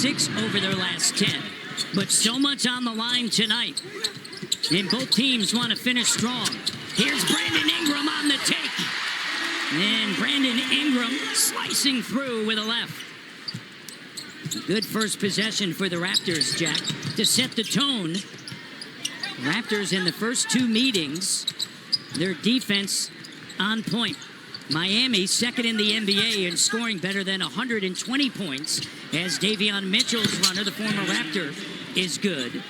6 over their last 10. But so much on the line tonight. And both teams want to finish strong. Here's Brandon Ingram on the take. And Brandon Ingram slicing through with a left. Good first possession for the Raptors, Jack, to set the tone. Raptors in the first 2 meetings, their defense on point. Miami second in the NBA in scoring better than 120 points, as Davion Mitchell's runner, the former Raptor, is good.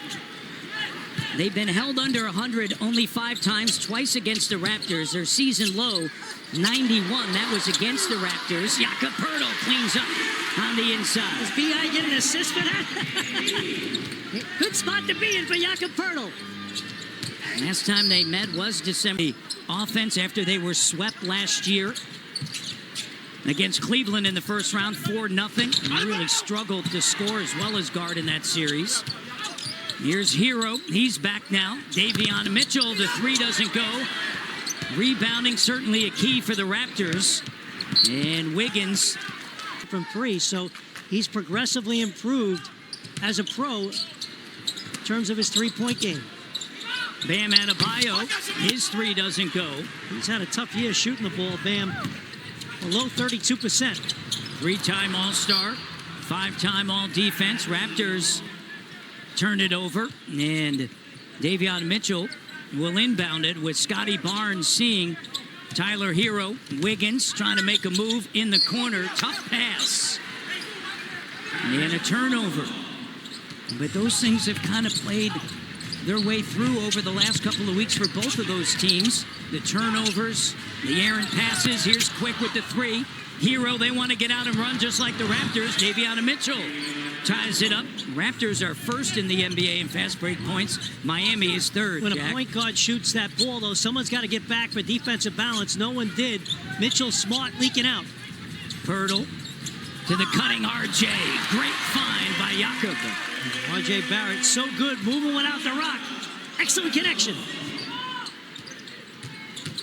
They've been held under 100 only 5 times, twice against the Raptors. Their season low, 91. That was against the Raptors. Jakob Poeltl cleans up on the inside. Does B.I. get an assist for that? Good spot to be in for Jakob Poeltl. Last time they met was December. Offense after they were swept last year against Cleveland in the first round, 4-0. And they really struggled to score as well as guard in that series. Here's Hero. He's back now. Davion Mitchell, the 3 doesn't go. Rebounding certainly a key for the Raptors. And Wiggins from 3, so he's progressively improved as a pro in terms of his three-point game. Bam Adebayo, his 3 doesn't go. He's had a tough year shooting the ball, Bam. Below 32%. 3-time All-Star, 5-time All-Defense. Raptors turn it over, and Davion Mitchell will inbound it with Scotty Barnes seeing Tyler Hero. Wiggins trying to make a move in the corner. Tough pass. And a turnover. But those things have kind of played their way through over the last couple of weeks for both of those teams. The turnovers, the errant passes. Here's Quick with the 3. Hero, they want to get out and run just like the Raptors. Davion Mitchell ties it up. Raptors are first in the NBA in fast break points. Miami is third. When Jack. a point guard shoots that ball, though, someone's got to get back for defensive balance. No one did. Mitchell smart, leaking out. Poeltl to the cutting RJ. Great find by Jakob. RJ Barrett, so good, moving without the rock. Excellent connection.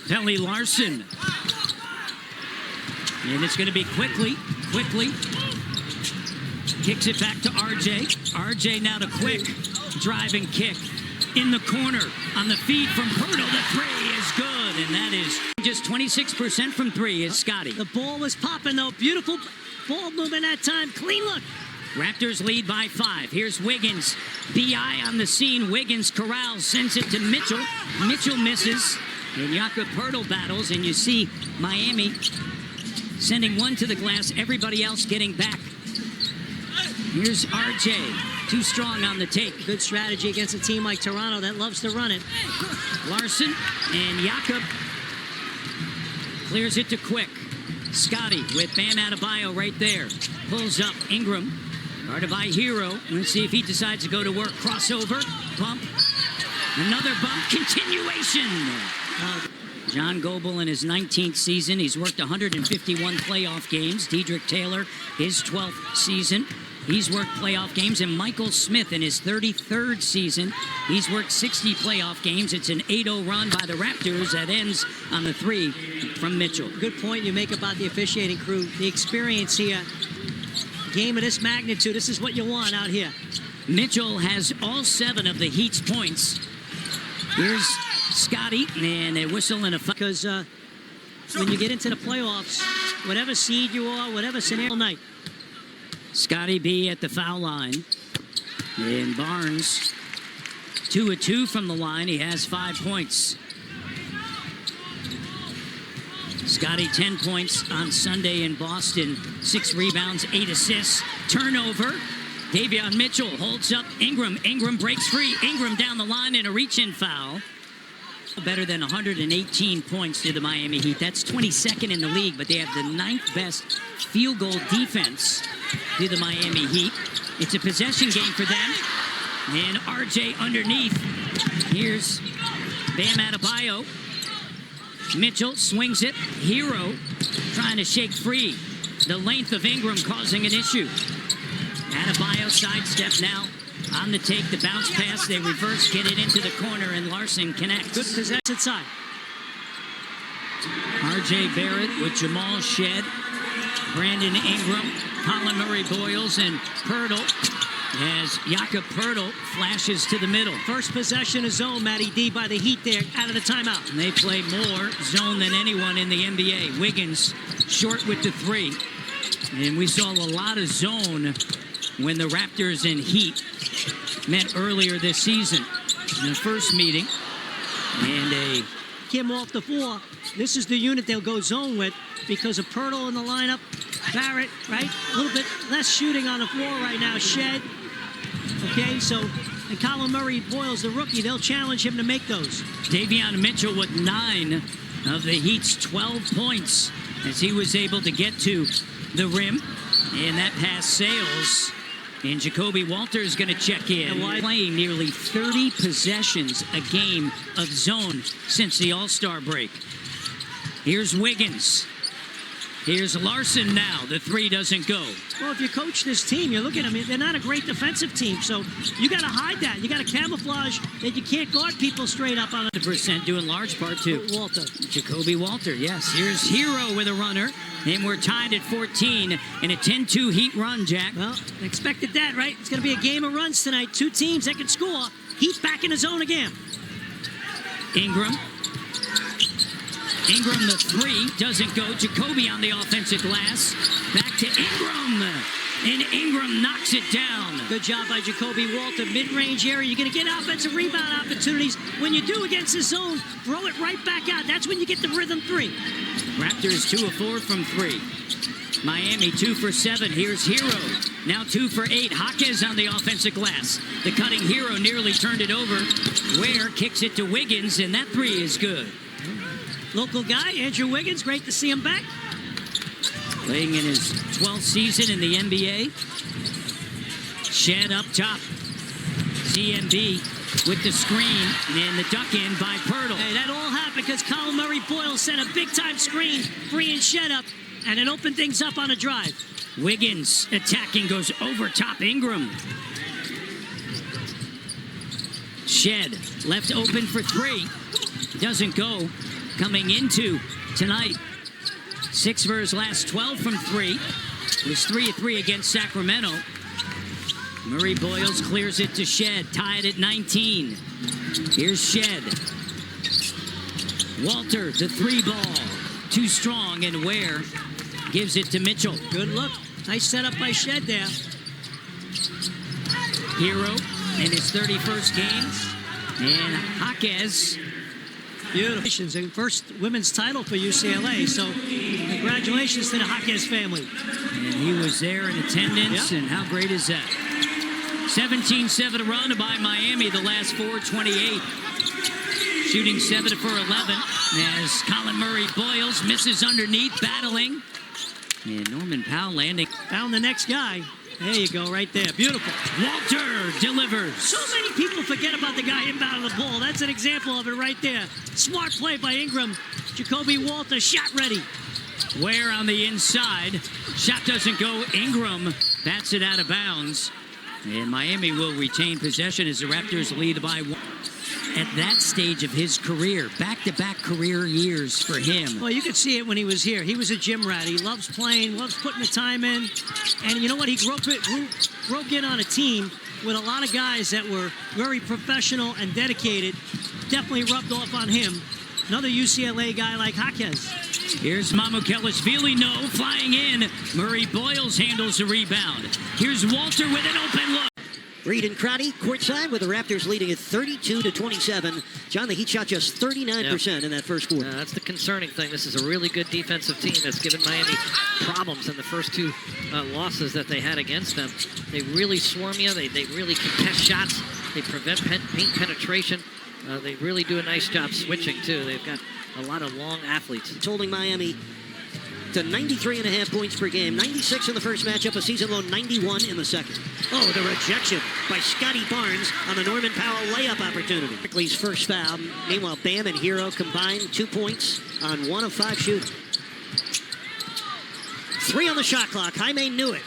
Pelly Larson. And it's going to be quickly. Kicks it back to RJ. RJ now to Quick. Driving kick in the corner on the feed from Poeltl. The 3 is good, and that is just 26% from 3 is Scotty. The ball was popping, though. Beautiful ball movement that time. Clean look. Raptors lead by 5. Here's Wiggins. B.I. on the scene. Wiggins corrals, sends it to Mitchell. Mitchell misses. And Jakob Poeltl battles, and you see Miami sending one to the glass. Everybody else getting back. Here's RJ. Too strong on the take. Good strategy against a team like Toronto that loves to run it. Larson and Jakob clears it to Quick. Scotty with Bam Adebayo right there. Pulls up Ingram. Guarded by Hero. Let's see if he decides to go to work. Crossover. Bump. Another bump. Continuation. John Goebel in his 19th season. He's worked 151 playoff games. Dedrick Taylor, his 12th season. He's worked playoff games. And Michael Smith in his 33rd season. He's worked 60 playoff games. It's an 8-0 run by the Raptors that ends on the 3 from Mitchell. Good point you make about the officiating crew. The experience here. Game of this magnitude, this is what you want out here. Mitchell has all 7 of the Heat's points. Here's Scotty, and a whistle and a foul. Because when you get into the playoffs, whatever seed you are, whatever scenario night. Scotty B at the foul line. And Barnes, 2 of 2 from the line. He has 5 points. Scotty, 10 points on Sunday in Boston. 6 rebounds, 8 assists. Turnover. Davion Mitchell holds up Ingram. Ingram breaks free. Ingram down the line in a reach-in foul. Better than 118 points to the Miami Heat. That's 22nd in the league, but they have the 9th best field goal defense to the Miami Heat. It's a possession game for them. And RJ underneath. Here's Bam Adebayo. Mitchell swings it. Hero trying to shake free. The length of Ingram causing an issue. Adebayo sidestep now on the take. The bounce pass. They reverse, get it into the corner, and Larson connects. Good possession side. RJ Barrett with Jamal Shed. Brandon Ingram, Colin Murray-Boyles, and Pirtle. As Jakob Pirtle flashes to the middle. First possession of zone, Matty D, by the Heat there, out of the timeout. And they play more zone than anyone in the NBA. Wiggins short with the three. And we saw a lot of zone when the Raptors and Heat met earlier this season in the first meeting. And a Kim off the floor. This is the unit they'll go zone with because of Pirtle in the lineup. Barrett, right? A little bit less shooting on the floor right now. Shed. Okay, so, and Colin Murray-Boyles, the rookie, they'll challenge him to make those. Davion Mitchell with 9 of the Heat's 12 points as he was able to get to the rim. And that pass sails. And Jacoby Walter is going to check in. Playing nearly 30 possessions a game of zone since the All-Star break. Here's Wiggins. Here's Larson now. The three doesn't go. Well, if you coach this team, you look at them, they're not a great defensive team, so you got to hide that. You got to camouflage that you can't guard people straight up on it. 100% due in large part to Walter. Jacoby Walter, yes. Here's Hero with a runner, and we're tied at 14 in a 10-2 Heat run, Jack. Well, expected that, right? It's going to be a game of runs tonight. Two teams that can score. Heat back in the zone again. Ingram, the three doesn't go. Jacoby on the offensive glass. Back to Ingram. And Ingram knocks it down. Good job by Jacoby Walter. Mid-range area. You're going to get offensive rebound opportunities. When you do against the zone, throw it right back out. That's when you get the rhythm three. Raptors 2 of 4 from 3. Miami 2 for 7. Here's Hero. Now 2 for 8. Jaquez on the offensive glass. The cutting Hero nearly turned it over. Ware kicks it to Wiggins, and that three is good. Local guy, Andrew Wiggins. Great to see him back. Playing in his 12th season in the NBA. Shed up top. CMB with the screen and the duck in by Pirtle. Hey, that all happened because Colin Murray-Boyles sent a big-time screen, freeing Shed up, and it opened things up on a drive. Wiggins attacking, goes over top Ingram. Shed left open for 3. Doesn't go. Coming into tonight, 6 for his last 12 from 3. It was 3 of 3 against Sacramento. Murray-Boyles clears it to Shed, tied at 19. Here's Shed. Walter, the 3 ball. Too strong, and Ware gives it to Mitchell. Good look. Nice setup by Shed there. Hero in his 31st game. And Jaquez. Beautiful. And first women's title for UCLA. So congratulations to the Jaquez family. And he was there in attendance. Yep. And how great is that? 17-7 run by Miami the last 4, 28. Shooting 7 for 11 as Colin Murray-Boyles misses underneath, battling. And Norman Powell landing. Found the next guy. There you go, right there. Beautiful. Walter delivers. So many people forget about the guy inbound the ball. That's an example of it right there. Smart play by Ingram. Jacoby Walter, shot ready. Ware on the inside. Shot doesn't go. Ingram bats it out of bounds. And Miami will retain possession as the Raptors lead by 1. At that stage of his career, back-to-back career years for him. Well, you could see it when he was here. He was a gym rat. He loves playing, loves putting the time in. And you know what? He broke in on a team with a lot of guys that were very professional and dedicated. Definitely rubbed off on him. Another UCLA guy like Jaquez. Here's Mamukelashvili, no, flying in. Murray-Boyles handles the rebound. Here's Walter with an open look. Reed and Crotty courtside with the Raptors leading at 32-27. John, the Heat shot just 39% in that first quarter. That's the concerning thing. This is a really good defensive team that's given Miami problems in the first 2 losses that they had against them. They really swarm you. They really contest shots. They prevent paint penetration. They really do a nice job switching, too. They've got a lot of long athletes. It's holding Miami to 93.5 points per game. 96 in the first matchup, a season-low 91 in the second. Oh, the rejection by Scotty Barnes on the Norman Powell layup opportunity. Berkeley's first foul. Meanwhile, Bam and Hero combined 2 points on 1 of 5 shooting. 3 on the shot clock. Jaime knew it.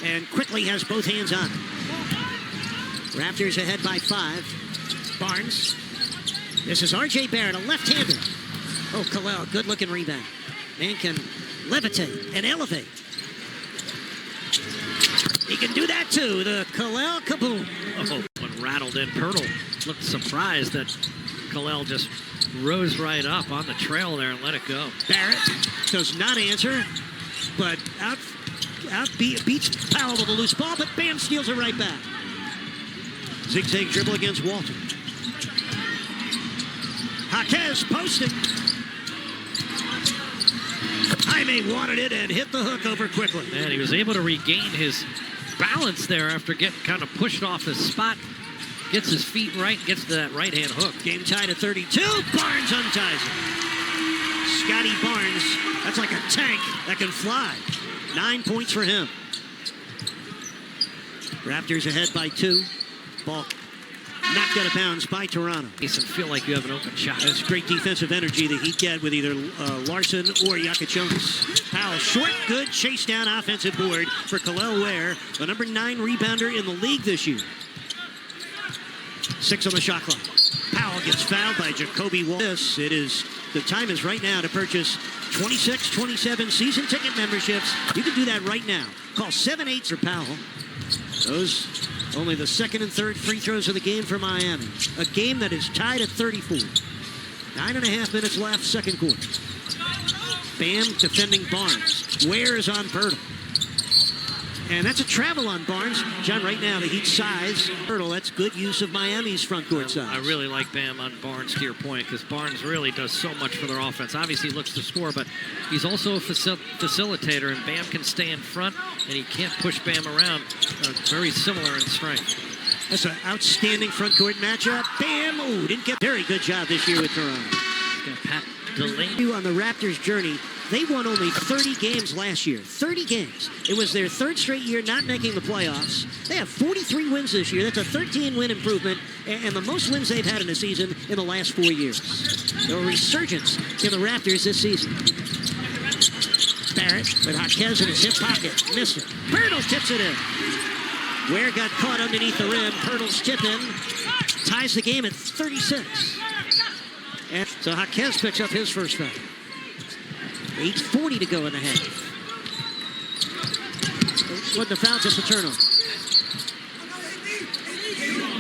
And quickly has both hands on it. Raptors ahead by 5. Barnes. This is R.J. Barrett, a left-hander. Oh, Kalel, good-looking rebound. Man can levitate and elevate. He can do that too. The Kalel kaboom. Oh, when rattled in. Pirtle looked surprised that Kalel just rose right up on the trail there and let it go. Barrett does not answer, but beats Powell with a loose ball, but Bam steals it right back. Zigzag dribble against Walter. Jaquez posting. Jaime wanted it and hit the hook over quickly. And he was able to regain his balance there after getting kind of pushed off his spot. Gets his feet right, gets to that right-hand hook. Game tied at 32. Barnes unties it. Scotty Barnes, that's like a tank that can fly. 9 points for him. Raptors ahead by 2. Ball knocked out of bounds by Toronto. And feel like you have an open shot. That's great defensive energy that he get with either Larson or Yakachonis. Powell, short, good, chase down offensive board for Kalel Ware, the number 9 rebounder in the league this year. 6 on the shot clock. Powell gets fouled by Jacoby Wallace. The time is right now to purchase 26, 27 season ticket memberships. You can do that right now. Call 7-8 for Powell. Those only the second and third free throws of the game for Miami. A game that is tied at 34. 9.5 minutes left, second quarter. Bam defending Barnes. Ware is on Pirtle. And that's a travel on Barnes. John, right now, the Heat size. Pirtle, that's good use of Miami's front court size. I really like Bam on Barnes, to your point, because Barnes really does so much for their offense. Obviously, he looks to score, but he's also a facilitator, and Bam can stay in front, and he can't push Bam around. Very similar in strength. That's an outstanding front court matchup. Bam! Ooh, didn't get very good job this year with Toronto. He's going to pat Delaney. On the Raptors' journey, they won only 30 games last year. 30 games. It was their third straight year not making the playoffs. They have 43 wins this year. That's a 13-win improvement and the most wins they've had in a season in the last 4 years. A resurgence in the Raptors this season. Barrett with Jaquez in his hip pocket. Missed it. Pirtle tips it in. Ware got caught underneath the rim. Pirtle's tip in. Ties the game at 36. And so Jaquez picks up his first foul. 8:40 to go in the half. Wasn't a foul, just a turnover.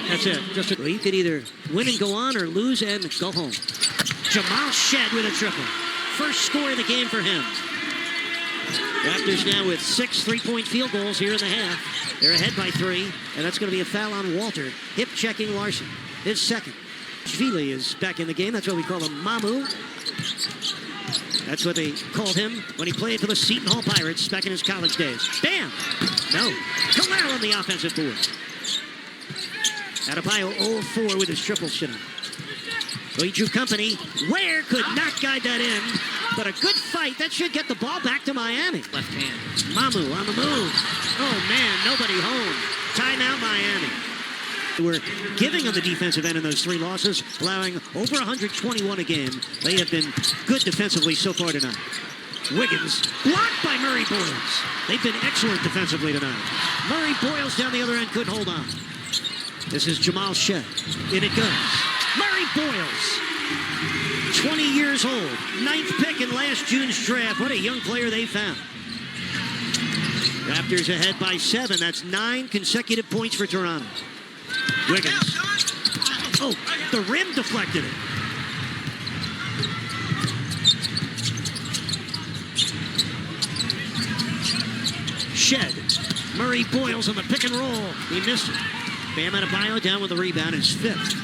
That's it. Well, you could either win and go on or lose and go home. Jamal Shed with a triple. First score of the game for him. Raptors now with 6 three-point field goals here in the half. They're ahead by 3, and that's going to be a foul on Walter. Hip checking Larson. His second. Shvili is back in the game. That's why we call him Mamu. That's what they called him when he played for the Seton Hall Pirates back in his college days. Bam! No. Kalel on the offensive board. Adebayo 0-4 with his triple shot. So he drew company. Ware could not guide that in, but a good fight. That should get the ball back to Miami. Left hand. Mamu on the move. Oh, man, nobody home. Timeout, Miami. We're giving on the defensive end in those 3 losses, allowing over 121 a game. They have been good defensively so far tonight. Wiggins blocked by Murray Boyles. They've been excellent defensively tonight. Murray Boyles down the other end couldn't hold on. This is Jamal Shed. In it goes. Murray Boyles, 20 years old, 9th pick in last June's draft. What a young player they found. Raptors ahead by 7. That's 9 consecutive points for Toronto. Wiggins. Oh, the rim deflected it. Shed. Murray Boyles on the pick and roll. He missed it. Bam Adebayo down with the rebound. His 5th.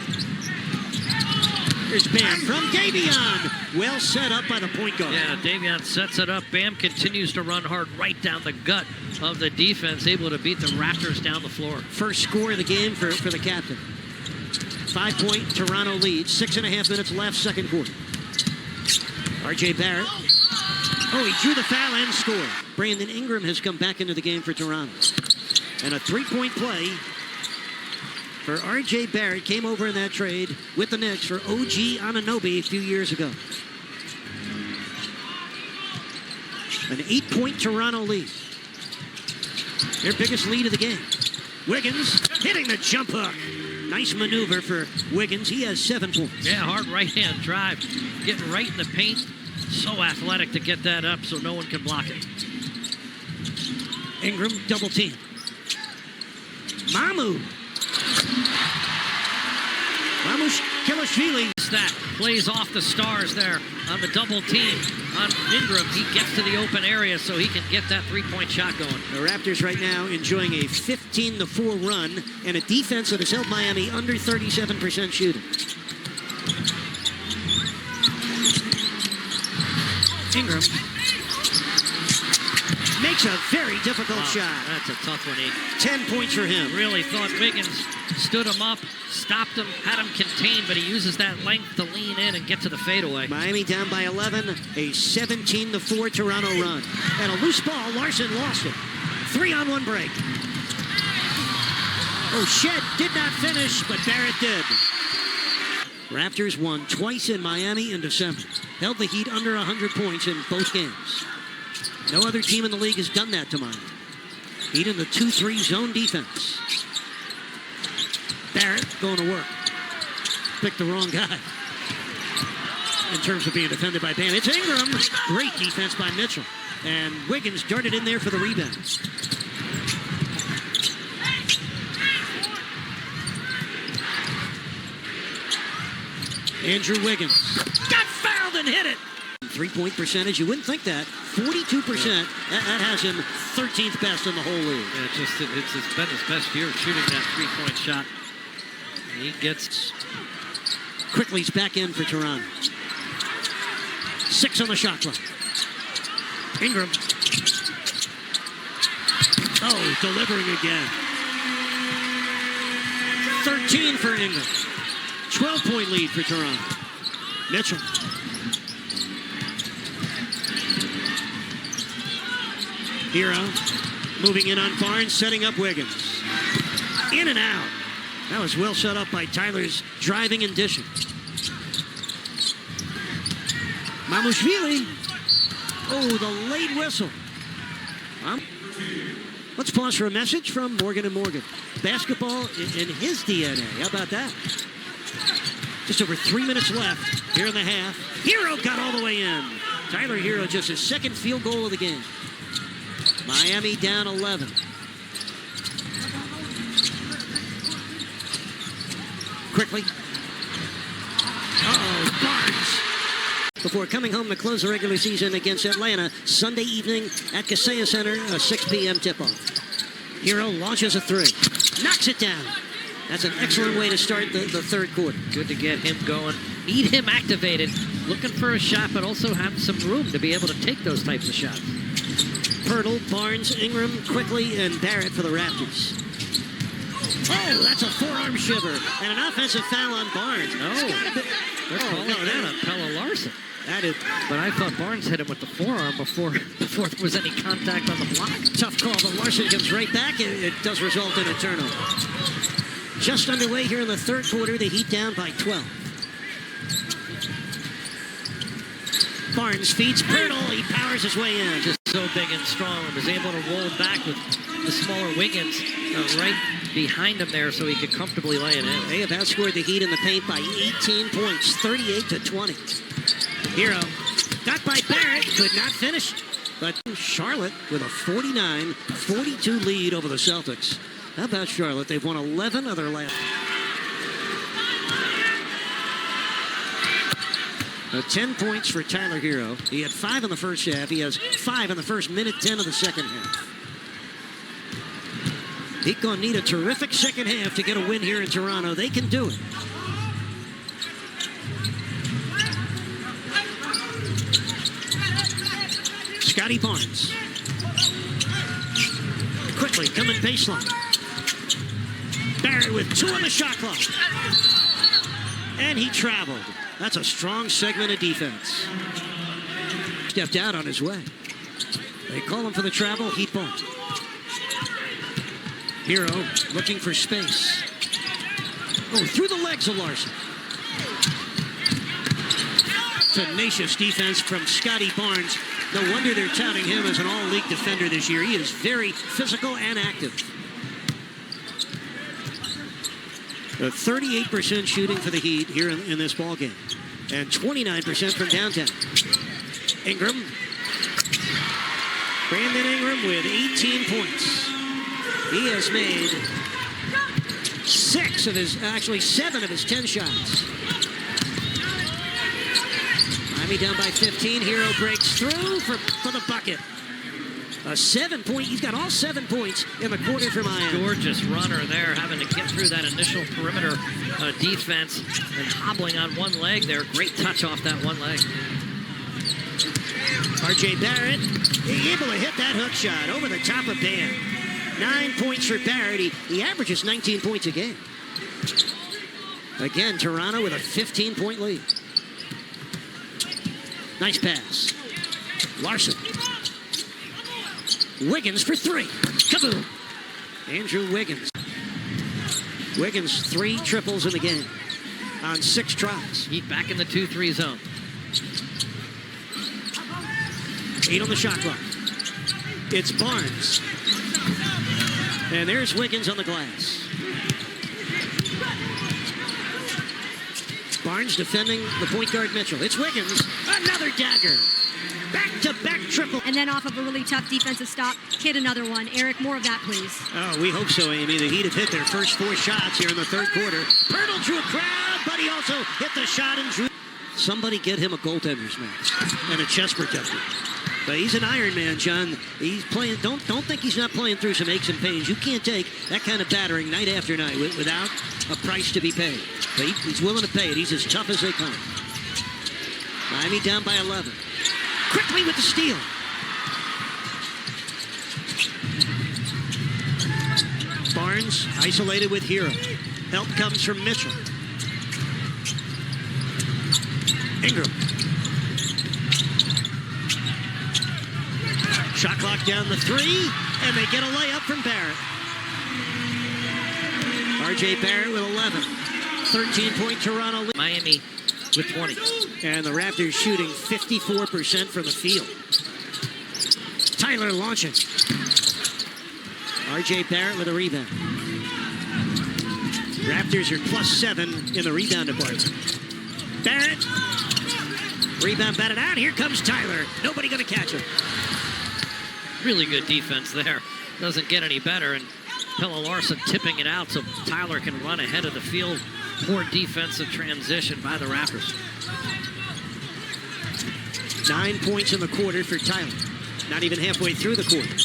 Here's Bam from Davion. Well set up by the point guard. Yeah, Davion sets it up. Bam continues to run hard right down the gut of the defense, able to beat the Raptors down the floor. First score of the game for the captain. 5-point Toronto lead. 6.5 minutes left, second quarter. R.J. Barrett. Oh, he drew the foul and scored. Brandon Ingram has come back into the game for Toronto. And a 3-point play for R.J. Barrett. Came over in that trade with the Knicks for OG Anunoby a few years ago. An 8-point Toronto lead. Their biggest lead of the game. Wiggins hitting the jump hook. Nice maneuver for Wiggins. He has 7 points. Yeah, hard right-hand drive. Getting right in the paint. So athletic to get that up so no one can block it. Ingram double team. Mamu Kilashvili. That plays off the stars there on the double team on Ingram. He gets to the open area so he can get that three-point shot going. The Raptors right now enjoying a 15-4 run and a defense that has held Miami under 37% shooting. Ingram makes a very difficult shot. That's a tough one, 10 points for him. Really thought Wiggins stood him up, stopped him, had him contained, but he uses that length to lean in and get to the fadeaway. Miami down by 11, a 17-4 Toronto run. And a loose ball, Larson lost it. 3-on-1 break. Oh, Shed did not finish, but Barrett did. Raptors won twice in Miami in December. Held the Heat under 100 points in both games. No other team in the league has done that to Miami. Heat in the 2-3 zone defense. Barrett going to work. Picked the wrong guy in terms of being defended by Bam. It's Ingram. Great defense by Mitchell. And Wiggins darted in there for the rebound. Andrew Wiggins got fouled and hit it. 3-point percentage, you wouldn't think that. 42%. That has him 13th best in the whole league. Yeah, it's been his best year shooting that three-point shot. He gets... Quickly's back in for Toronto. 6 on the shot clock. Ingram. Oh, delivering again. 13 for Ingram. 12-point lead for Toronto. Mitchell. Hero moving in on Barnes, setting up Wiggins. In and out. That was well set up by Tyler's driving and dishing. Mamushvili. Oh, the late whistle. Let's pause for a message from Morgan & Morgan. Basketball in his DNA. How about that? Just over 3 minutes left here in the half. Hero got all the way in. Tyler Hero just his second field goal of the game. Miami down 11. Quickly. Uh-oh, Barnes. Before coming home to close the regular season against Atlanta, Sunday evening at Kaseya Center, a 6 p.m. tip-off. Hero launches a three. Knocks it down. That's an excellent way to start the third quarter. Good to get him going. Need him activated. Looking for a shot, but also have some room to be able to take those types of shots. Pirtle, Barnes, Ingram, Quickly, and Barrett for the Raptors. Oh, that's a forearm shiver. And an offensive foul on Barnes. They're calling that a Pella Larson. That is, but I thought Barnes hit him with the forearm before there was any contact on the block. Tough call, but Larson comes right back. It does result in a turnover. Just underway here in the third quarter, the Heat down by 12. Barnes feeds Pirtle. He powers his way in. Just so big and strong and was able to roll back with the smaller Wiggins right behind him there so he could comfortably lay it in. They have outscored the Heat in the paint by 18 points, 38-20. Hero got by Barrett, could not finish. But Charlotte with a 49-42 lead over the Celtics. How about Charlotte? They've won 11 of their last. 10 points for Tyler Hero. He had 5 in the first half. He has 5 in the first minute 10 of the second half. He's going to need a terrific second half to get a win here in Toronto. They can do it. Scotty Barnes. Quickly coming baseline. Barrett with 2 on the shot clock. And he traveled. That's a strong segment of defense. Stepped out on his way. They call him for the travel. Heat ball. Hero looking for space. Oh, through the legs of Larson. Tenacious defense from Scotty Barnes. No wonder they're touting him as an all-league defender this year. He is very physical and active. 38% shooting for the Heat here in this ball game. And 29% from downtown. Ingram. Brandon Ingram with 18 points. He has made 7 of his 10 shots. Miami down by 15. Hero breaks through for the bucket. A 7-point. He's got all 7 points in the quarter for Miami. Gorgeous runner there, having to get through that initial perimeter defense and hobbling on one leg there. Great touch off that one leg. R.J. Barrett able to hit that hook shot over the top of Bam. 9 points for Barrett. He averages 19 points a game. Again, Toronto with a 15-point lead. Nice pass. Larson. Wiggins for 3. Kaboom. Andrew Wiggins. Wiggins 3 triples in the game on 6 tries. Heat back in the 2-3 zone. 8 on the shot clock. It's Barnes. And there's Wiggins on the glass. Barnes defending the point guard Mitchell. It's Wiggins. Another dagger. Back-to-back triple. And then off of a really tough defensive stop, hit another one. Eric, more of that, please. Oh, we hope so, Amy. The Heat have hit their first 4 shots here in the third quarter. Pirtle drew a crowd, but he also hit the shot and drew. Somebody get him a goaltender's mask and a chest protector. But he's an Iron Man, John. He's playing. Don't think he's not playing through some aches and pains. You can't take that kind of battering night after night without a price to be paid. But he's willing to pay it. He's as tough as they come. Miami down by 11. Quickly with the steal. Barnes isolated with Hero. Help comes from Mitchell. Ingram. Shot clock down the 3, and they get a layup from Barrett. R.J. Barrett with 11. 13-point Toronto lead. Miami with 20. And the Raptors shooting 54% from the field. Tyler launching. R.J. Barrett with a rebound. Raptors are +7 in the rebound department. Barrett. Rebound batted out. Here comes Tyler. Nobody going to catch him. Really good defense there. Doesn't get any better. And Pelle Larsson tipping it out so Tyler can run ahead of the field. Poor defensive transition by the Raptors. 9 points in the quarter for Tyler. Not even halfway through the quarter.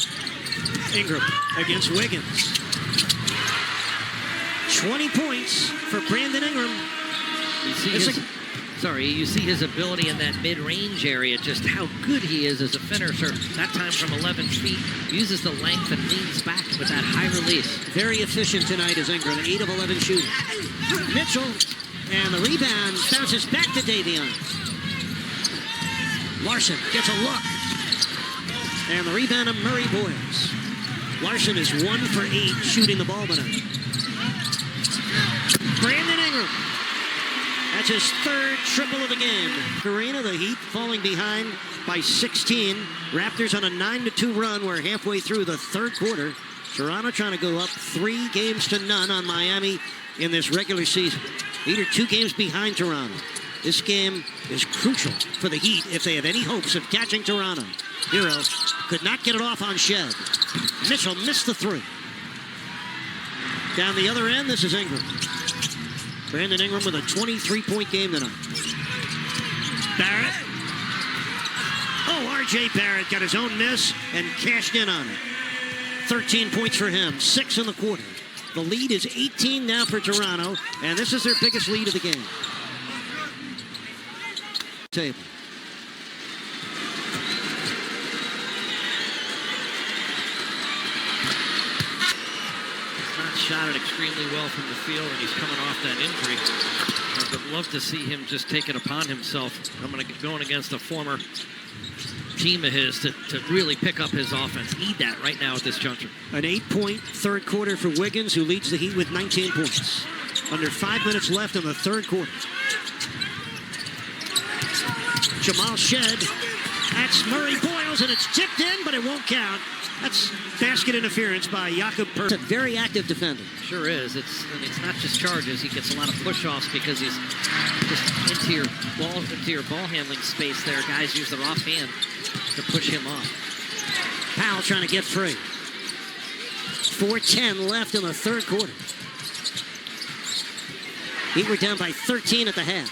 Ingram against Wiggins. 20 points for Brandon Ingram. You see his ability in that mid-range area, just how good he is as a finisher. That time from 11 feet, uses the length and leans back with that high release. Very efficient tonight is Ingram, 8 of 11 shooting. Mitchell, and the rebound bounces back to Davion. Larson gets a look. And the rebound of Murray Boyles. Larson is 1 for 8 shooting the ball tonight. Brandon Ingram. That's his 3rd triple of the game. Arena, the Heat falling behind by 16. Raptors on a 9-2 run. We're halfway through the 3rd quarter. Toronto trying to go up 3-0 on Miami in this regular season. Heat are 2 games behind Toronto. This game is crucial for the Heat if they have any hopes of catching Toronto. Hero could not get it off on Shed. Mitchell missed the 3. Down the other end, this is Ingram. Brandon Ingram with a 23-point game tonight. Barrett. Oh, R.J. Barrett got his own miss and cashed in on it. 13 points for him, 6 in the quarter. The lead is 18 now for Toronto, and this is their biggest lead of the game. Table. Shot it extremely well from the field, and he's coming off that injury. I would love to see him just take it upon himself. I'm going against a former team of his to really pick up his offense. Need that right now at this juncture. An 8-point 3rd quarter for Wiggins, who leads the Heat with 19 points. Under 5 minutes left in the 3rd quarter. Jamal Shed. That's Murray Boyles, and it's tipped in, but it won't count. That's basket interference by Jakob Pertl. A very active defender. Sure is. It's not just charges. He gets a lot of push-offs because he's just into your ball handling space there. Guys use their offhand to push him off. Powell trying to get free. 4:10 left in the third quarter. Heat were down by 13 at the half.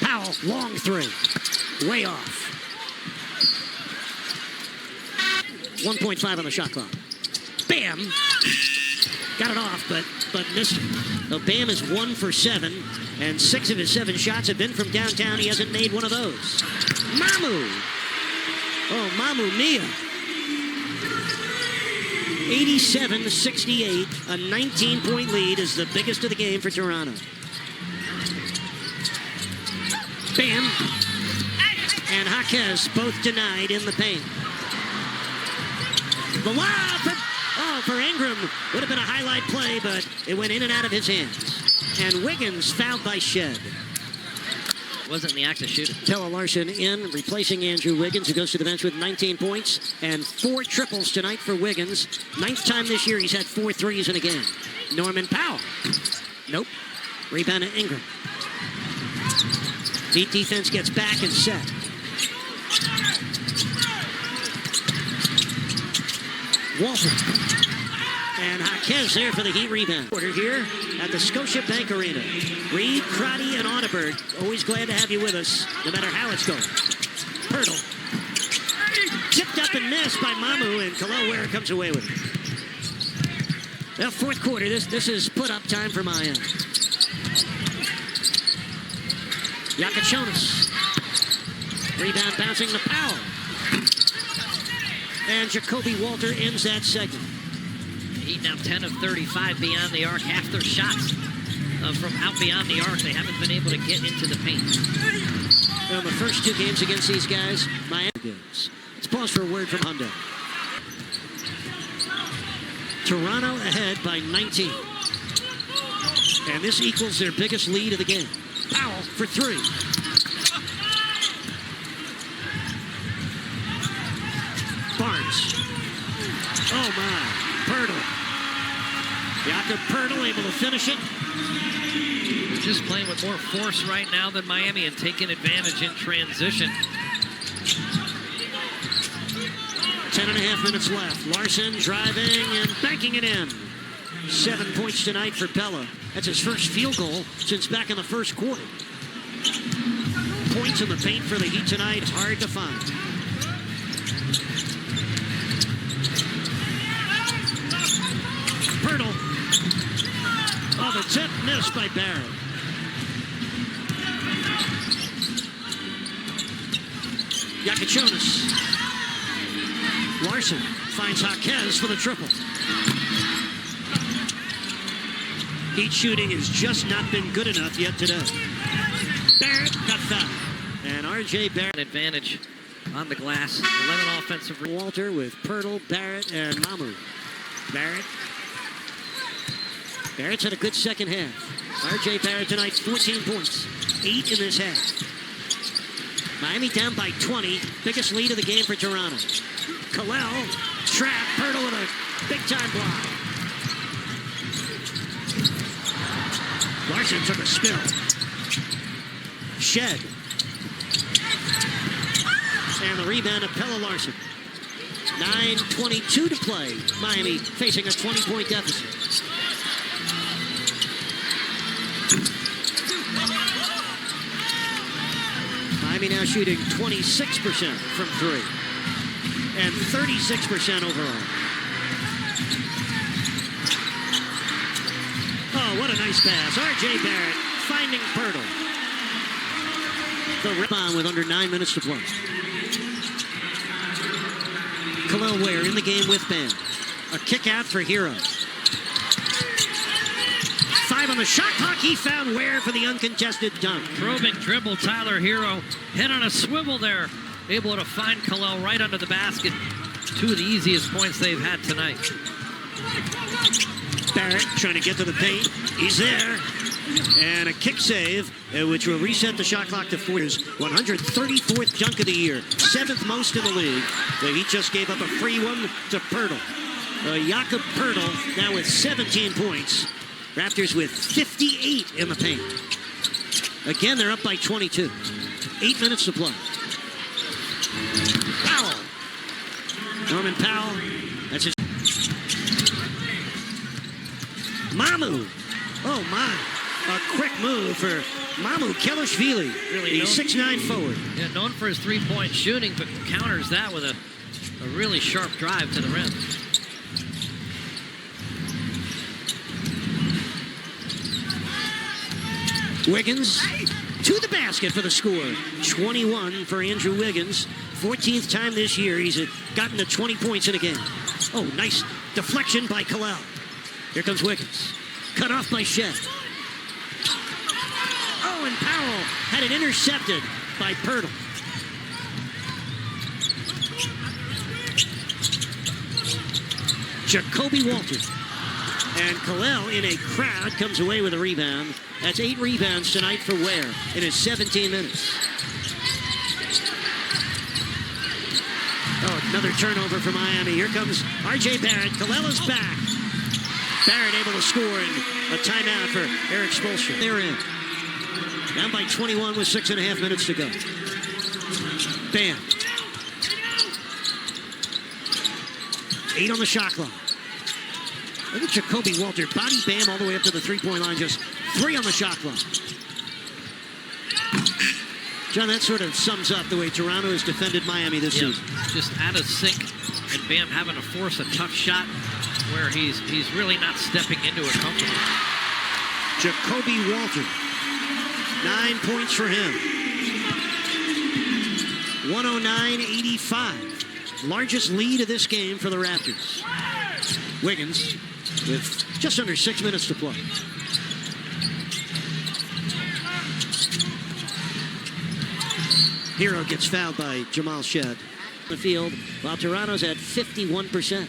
Powell, long three. Way off. 1.5 on the shot clock. Bam! Got it off, but missed it. So Bam is 1 for 7, and 6 of his 7 shots have been from downtown. He hasn't made one of those. Mamu! Oh, Mamu Mia. 87-68. A 19-point lead is the biggest of the game for Toronto. Bam! And Jaquez both denied in the paint. The lob for Ingram. Would have been a highlight play, but it went in and out of his hands. And Wiggins fouled by Shed. Wasn't in the act of shooting. Pelle Larsson in, replacing Andrew Wiggins, who goes to the bench with 19 points and 4 triples tonight for Wiggins. 9th time this year he's had 4 threes in a game. Norman Powell. Nope. Rebound to Ingram. Heat defense gets back and set. Walter. And Jaquez there for the Heat rebound. Order here at the Scotiabank Arena. Reed, Crotty, and Audeberg. Always glad to have you with us, no matter how it's going. Pirtle. Tipped up and missed by Mamu, and Kel'el Ware comes away with it. Well, fourth quarter, this is put-up time for Miami. Yakachonis. Rebound bouncing to Powell. And Jacoby Walter ends that segment. Heat now 10 of 35 beyond the arc. Half their shots from out beyond the arc. They haven't been able to get into the paint. Well, the first 2 games against these guys, Miami games. Let's pause for a word from Hyundai. Toronto ahead by 19. And this equals their biggest lead of the game. Powell for 3. Barnes. Oh, my. Pirtle. Jakob Pirtle able to finish it. They're just playing with more force right now than Miami and taking advantage in transition. 10.5 minutes left. Larsson driving and banking it in. 7 points tonight for Pelle. That's his first field goal since back in the first quarter. Points in the paint for the Heat tonight, hard to find. Pirtle. Oh, the tip missed by Barrett. Yakachonis. Larsson finds Jaquez for the triple. Heat shooting has just not been good enough yet today. Barrett got fouled. And R.J. Barrett. Advantage on the glass. 11 offensive. Walter with Pirtle, Barrett, and Mamu. Barrett's had a good second half. R.J. Barrett tonight, 14 points. 8 in this half. Miami down by 20. Biggest lead of the game for Toronto. Kel'el, trap, Pirtle with a big-time block. Larsson took a spill. Shed. And the rebound of Pelle Larsson. 9:22 to play. Miami facing a 20-point deficit. Miami now shooting 26% from 3 and 36% overall. Oh, what a nice pass. R.J. Barrett finding Pirtle. The rebound with under 9 minutes to play. Kel'el Ware in the game with Bam. A kick out for Hero. 5 on the shot clock. He found Ware for the uncontested dunk. Probing dribble, Tyler Hero. Head on a swivel there. Able to find Kel'el right under the basket. 2 of the easiest points they've had tonight. Barrett trying to get to the paint. He's there. And a kick save, which will reset the shot clock to 4. His 134th dunk of the year, 7th most in the league. So he just gave up a free one to Pirtle. Jakob Pirtle now with 17 points. Raptors with 58 in the paint. Again, they're up by 22. 8 minutes to play. Powell. Norman Powell. That's his. Mamu. Oh, my. A quick move for Mamu Kelishvili. Really He's 6'9" forward. Yeah, known for his three-point shooting, but counters that with a really sharp drive to the rim. Wiggins to the basket for the score. 21 for Andrew Wiggins. 14th time this year he's gotten to 20 points in a game. Oh, nice deflection by Kalel. Here comes Wiggins. Cut off by Shed. Oh, and Powell had it intercepted by Pirtle. Jacoby Walter. And Kalel in a crowd comes away with a rebound. That's 8 rebounds tonight for Ware in his 17 minutes. Oh, another turnover for Miami. Here comes R.J. Barrett. Kalel is back. Barrett able to score and a timeout for Eric Spoelstra. They're in. Down by 21 with 6.5 minutes to go. Bam. 8 on the shot clock. Look at Jacoby Walter. Body Bam all the way up to the three-point line. Just 3 on the shot clock. John, that sort of sums up the way Toronto has defended Miami this season. Just out of sync, and Bam having to force a tough shot where he's really not stepping into it comfortably. Jacoby Walter. 9 points for him. 109-85. Largest lead of this game for the Raptors. Wiggins with just under 6 minutes to play. Hero gets fouled by Jamal Shed. The field, while Toronto's at 51%.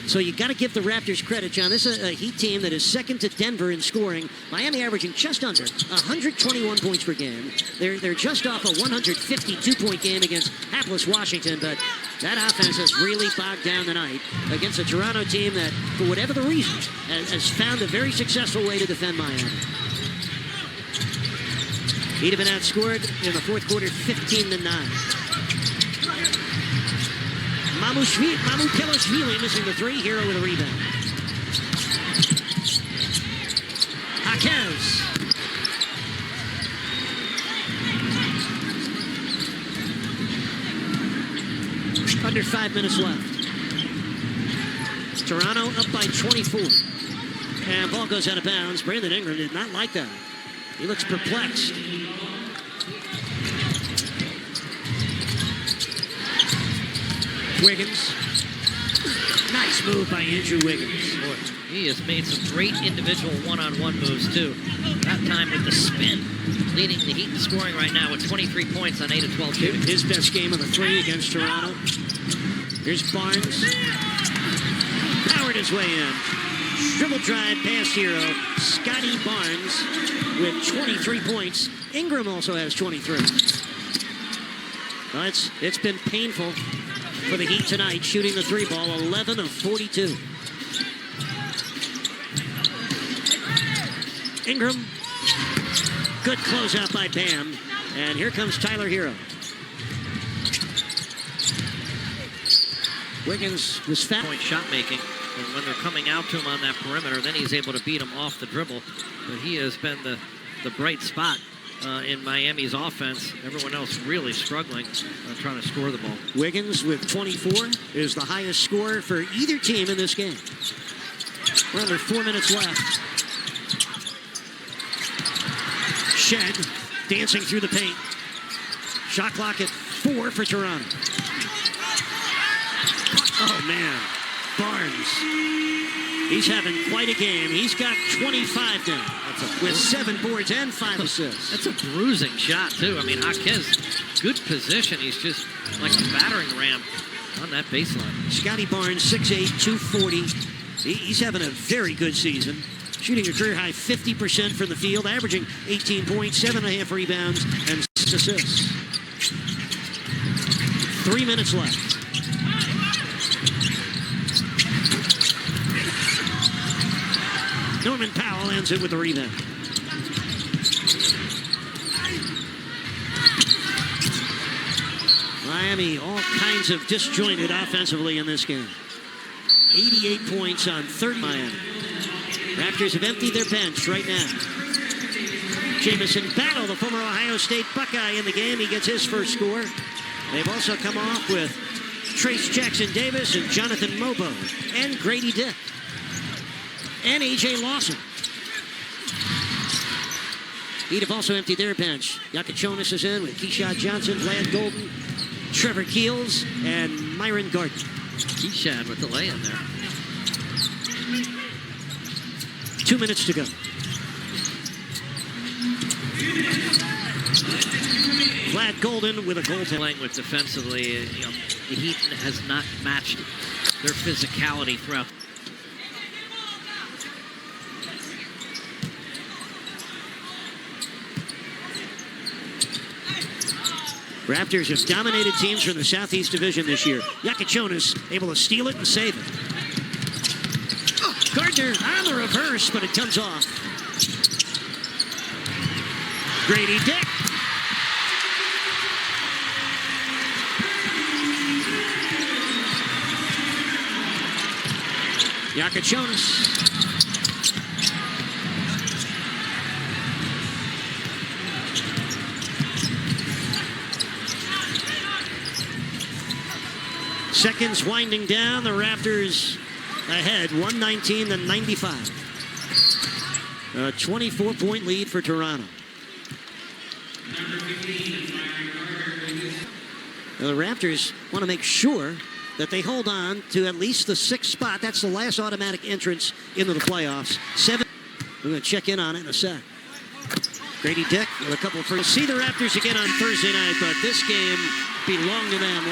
So you got to give the Raptors credit, John. This is a Heat team that is second to Denver in scoring. Miami averaging just under 121 points per game. They're just off a 152-point game against hapless Washington, but that offense has really bogged down tonight against a Toronto team that, for whatever the reason, has found a very successful way to defend Miami. He'd have been outscored in the fourth quarter 15-9. Mamu Kelishvili missing the 3. Hero with a rebound. Jaquez. Under 5 minutes left. Toronto up by 24. And ball goes out of bounds. Brandon Ingram did not like that. He looks perplexed. Wiggins. Nice move by Andrew Wiggins. Boy, he has made some great individual one-on-one moves, too. That time with the spin, leading the Heat in scoring right now with 23 points on 8 of 12 shooting. His best game of the 3 against Toronto. Here's Barnes. Powered his way in. Dribble drive past Hero. Scotty Barnes with 23 points. Ingram also has 23. Well, it's been painful for the Heat tonight, shooting the 3 ball, 11 of 42. Ingram. Good closeout by Bam. And here comes Tyler Hero. Wiggins was fat. Point shot making. And when they're coming out to him on that perimeter, then he's able to beat him off the dribble. But he has been the bright spot in Miami's offense. Everyone else really struggling trying to score the ball. Wiggins with 24 is the highest scorer for either team in this game. We're under 4 minutes left. Shed dancing through the paint. Shot clock at 4 for Toronto. Oh, man. Barnes. He's having quite a game. He's got 25 now with 7 boards and 5 assists. That's a bruising shot, too. I mean, Jaquez, good position. He's just like a battering ram on that baseline. Scotty Barnes, 6'8", 240. He's having a very good season. shooting a career-high 50% from the field, averaging 18 points, 7.5 rebounds, and 6 assists. 3 minutes left. Norman Powell ends it with a rebound. Miami, all kinds of disjointed offensively in this game. 88 points on 30 Miami. Raptors have emptied their bench right now. Jamison Battle, the former Ohio State Buckeye in the game. He gets his first score. They've also come off with Trace Jackson-Davis and Jonathan Mobo and Grady Dick and A.J. Lawson. Heat have also emptied their bench. Yakachonis is in with Keyshawn Johnson, Vlad Golden, Trevor Keels, and Myron Gardner. Keyshawn with the lay-in there. 2 minutes to go. Vlad Golden with a goaltender. Language defensively, the Heat has not matched their physicality throughout. Raptors have dominated teams from the Southeast Division this year. Yakachonis able to steal it and save it. Gardner on the reverse, but it comes off. Grady Dick. Yakachonis. Seconds winding down. The Raptors ahead, 119-95. A 24-point lead for Toronto. Now, the Raptors want to make sure that they hold on to at least the 6th spot. That's the last automatic entrance into the playoffs. 7. We're going to check in on it in a sec. Grady Dick with a couple of first. See the Raptors again on Thursday night, but this game belonged to them.